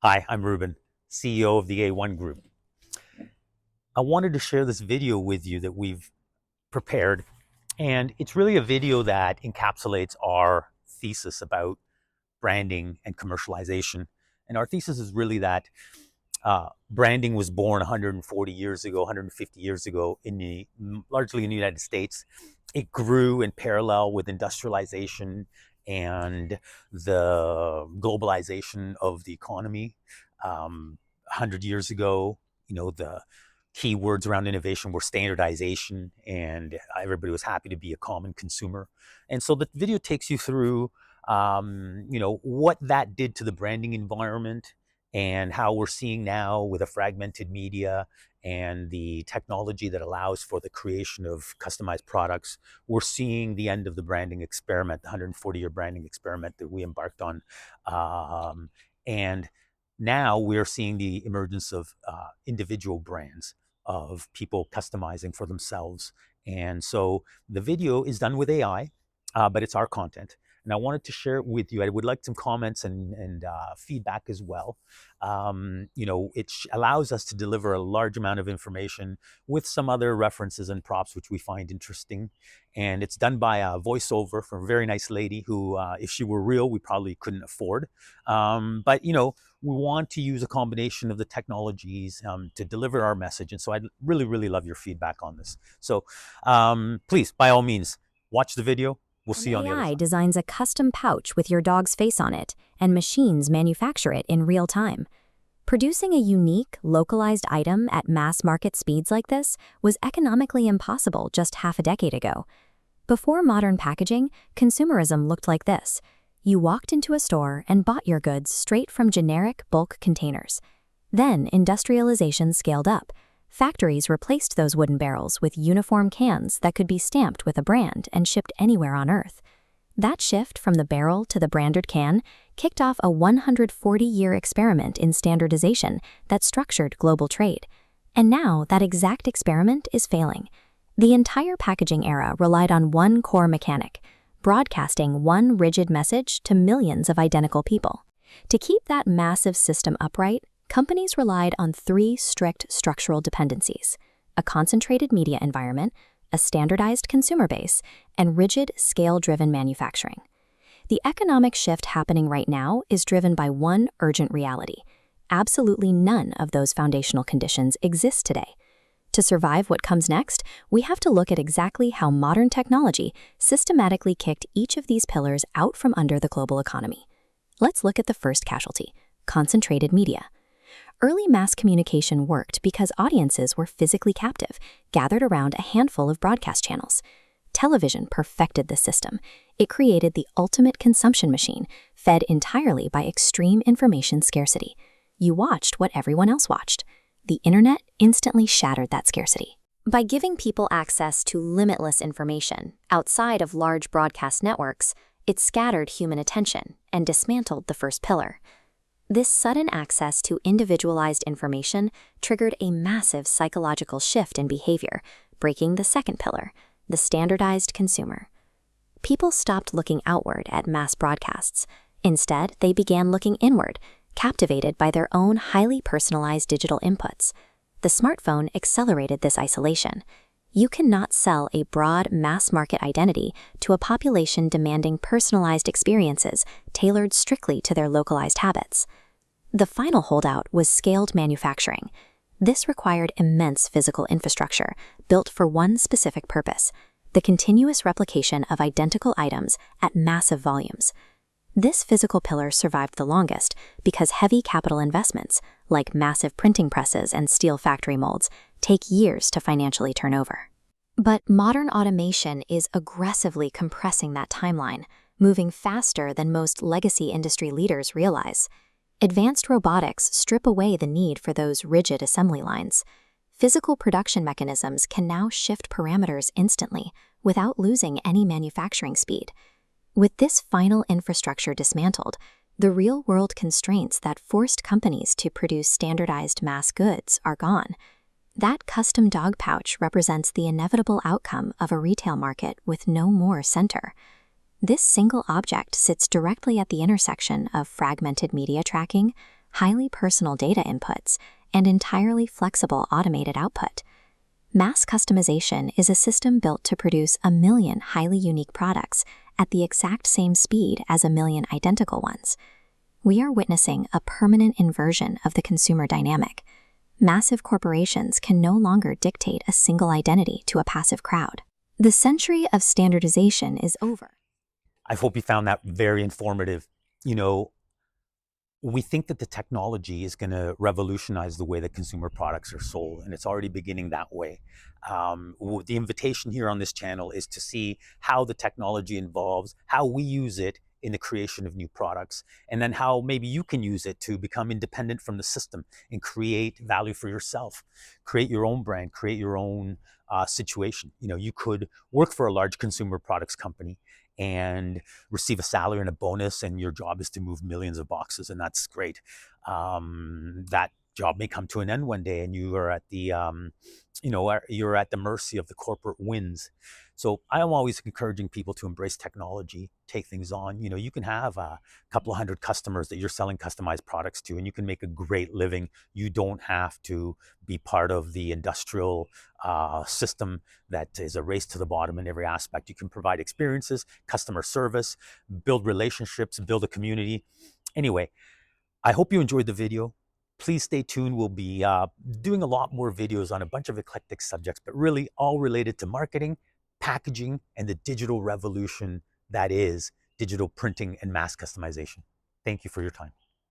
Hi, I'm Ruben, CEO of the A1 Group. I wanted to share this video with you that we've prepared, and it's really a video that encapsulates our thesis about branding and commercialization. And our thesis is really that branding was born 140 years ago, 150 years ago, largely in the United States. It grew in parallel with industrialization and the globalization of the economy. 100 years ago, the key words around innovation were standardization, and everybody was happy to be a common consumer. And so the video takes you through, what that did to the branding environment and how we're seeing now with a fragmented media and the technology that allows for the creation of customized products, we're seeing the end of the branding experiment, the 140-year branding experiment that we embarked on. And now we're seeing the emergence of individual brands, of people customizing for themselves. And so the video is done with AI, but it's our content. And I wanted to share it with you. I would like some comments and feedback as well. It allows us to deliver a large amount of information with some other references and props, which we find interesting. And it's done by a voiceover from a very nice lady who, if she were real, we probably couldn't afford. But we want to use a combination of the technologies to deliver our message. And so I'd really, really love your feedback on this. So please, by all means, watch the video. We'll see you on the other AI side. designs a custom pouch with your dog's face on it, and machines manufacture it in real time. Producing a unique, localized item at mass market speeds like this was economically impossible just half a decade ago. Before modern packaging, consumerism looked like this. You walked into a store and bought your goods straight from generic bulk containers. Then industrialization scaled up. Factories replaced those wooden barrels with uniform cans that could be stamped with a brand and shipped anywhere on Earth. That shift from the barrel to the branded can kicked off a 140-year experiment in standardization that structured global trade. And now that exact experiment is failing. The entire packaging era relied on one core mechanic: broadcasting one rigid message to millions of identical people. To keep that massive system upright, companies relied on three strict structural dependencies: a concentrated media environment, a standardized consumer base, and rigid, scale-driven manufacturing. The economic shift happening right now is driven by one urgent reality: absolutely none of those foundational conditions exist today. To survive what comes next, we have to look at exactly how modern technology systematically kicked each of these pillars out from under the global economy. Let's look at the first casualty: concentrated media. Early mass communication worked because audiences were physically captive, gathered around a handful of broadcast channels. Television perfected this system. It created the ultimate consumption machine, fed entirely by extreme information scarcity. You watched what everyone else watched. The internet instantly shattered that scarcity. By giving people access to limitless information outside of large broadcast networks, it scattered human attention and dismantled the first pillar. This sudden access to individualized information triggered a massive psychological shift in behavior, breaking the second pillar: the standardized consumer. People stopped looking outward at mass broadcasts. Instead, they began looking inward, captivated by their own highly personalized digital inputs. The smartphone accelerated this isolation. You cannot sell a broad mass-market identity to a population demanding personalized experiences tailored strictly to their localized habits. The final holdout was scaled manufacturing. This required immense physical infrastructure built for one specific purpose: the continuous replication of identical items at massive volumes. This physical pillar survived the longest because heavy capital investments, like massive printing presses and steel factory molds, take years to financially turn over. But modern automation is aggressively compressing that timeline, moving faster than most legacy industry leaders realize. Advanced robotics strip away the need for those rigid assembly lines. Physical production mechanisms can now shift parameters instantly without losing any manufacturing speed. With this final infrastructure dismantled, the real-world constraints that forced companies to produce standardized mass goods are gone. That custom dog pouch represents the inevitable outcome of a retail market with no more center. This single object sits directly at the intersection of fragmented media tracking, highly personal data inputs, and entirely flexible automated output. Mass customization is a system built to produce 1 million highly unique products at the exact same speed as 1 million identical ones. We are witnessing a permanent inversion of the consumer dynamic. Massive corporations can no longer dictate a single identity to a passive crowd. The century of standardization is over. I hope you found that very informative. You know, we think that the technology is going to revolutionize the way that consumer products are sold, and it's already beginning that way. The invitation here on this channel is to see how the technology involves, how we use it in the creation of new products, and then how maybe you can use it to become independent from the system and create value for yourself, create your own brand, create your own situation. You know, you could work for a large consumer products company and receive a salary and a bonus, and your job is to move millions of boxes, and that's great. That job may come to an end one day, and you are at the you're at the mercy of the corporate winds. So I am always encouraging people to embrace technology, take things on. You know, you can have a couple of hundred customers that you're selling customized products to, and you can make a great living. You don't have to be part of the industrial system that is a race to the bottom in every aspect. You can provide experiences, customer service, build relationships, build a community. Anyway, I hope you enjoyed the video. Please stay tuned. We'll be doing a lot more videos on a bunch of eclectic subjects, but really all related to marketing, packaging, and the digital revolution that is digital printing and mass customization. Thank you for your time.